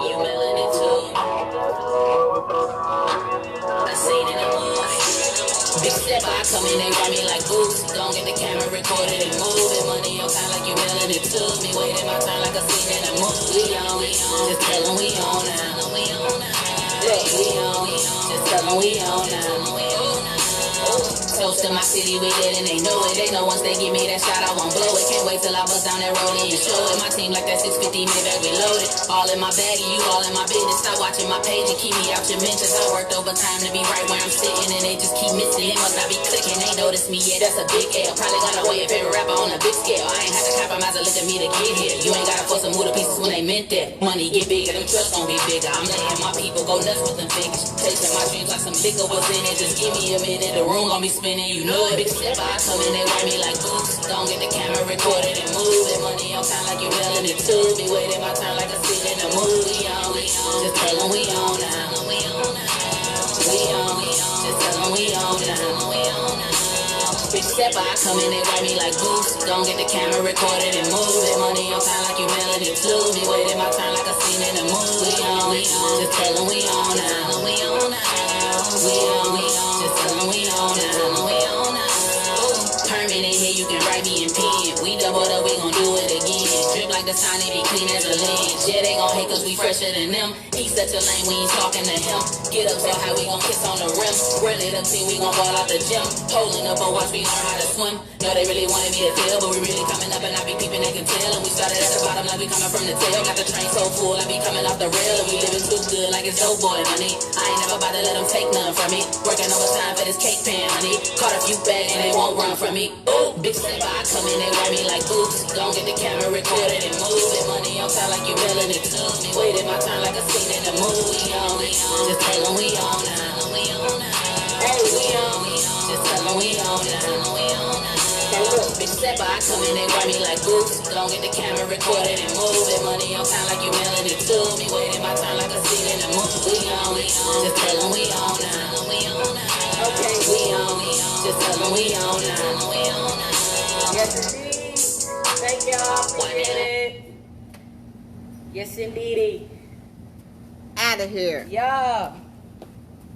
Speaker 1: You melanin too. I seen it in the movie. Big step, I come in, they ride me like boost. Don't get the camera recorded and move it. Money on time like you melanin too. Me waiting my time like a scene in a movie. We on. Just tell them we on now. Look, we on. Just tell them we on now. Close to my city, we lit and they know it. They know once they give me that shot, I won't blow it. Can't wait till I bust down that road and show it. My team like that 650 Maybach reloaded. All in my bag and you all in my business. Stop watching my page and keep me out your mentions. I worked overtime to be right where I'm sitting and they just keep missing. It must not be clicking, they notice me, yeah, that's a big L. Probably got away a favorite rapper on a big scale. I ain't had to compromise or look at me to get here. You ain't gotta force some move the pieces when they meant that. Money get bigger, them trucks gon' be bigger. I'm letting my people go nuts with them figures. Chasing my dreams like some liquor was in it. Just give me a minute, the room gon' be spinning, you know it. Big step, I come in, they ride me like boots. Don't get the camera recorded and move it. Money on time like you mailing it to me. Waiting my turn like a scene in a movie. Just tell them we on now. We on. Just tell them we on now. Big step, I come in, they ride me like boots. Don't get the camera recorded and move it. Money on time like you mailing it to me. Waiting my turn like a scene in a movie. Just tell them we on now. We on. Just tell them we on now. Permanent here, you can write me in pen. We doubled up, we gon' do it again. Drip like the sign, it be clean as a lens. Yeah, they gon' hate cause we fresher than them. He's such a lame, we ain't talking to him. Get up so high, we gon' kiss on the rim. Run it up, see, we gon' ball out the gym. Holding up a watch, we learn how to swim. No, they really wanted me to fail, but we really coming up and I be peeping, they can tell. And we started at the bottom like we coming from the tail. Got the train so full, I be coming off the rail. And we living too good like it's dope boy money. I ain't never about to let them take none from me. Working overtime for this cake pan, honey. Caught a few bags and they won't run from me. Ooh, big step, I come in, they ride me like boots. Don't get the camera recorded and move it. Money on time like you mailing it to me. Waiting my time like a scene in a movie. Just tell them we on now. Hey, we on. Just tell them we on now. Hey, look, big step, I come in, they ride me like boots. Don't get the camera recorded and move it. Money on time like you mailing it to me. Waiting my time like a scene in a movie. Just tell them we on now. Okay, we on. Just tell them we on now.
Speaker 2: Yes, indeed. Thank y'all. Appreciate it. Yes, indeedy.
Speaker 3: Out of here.
Speaker 2: Yeah.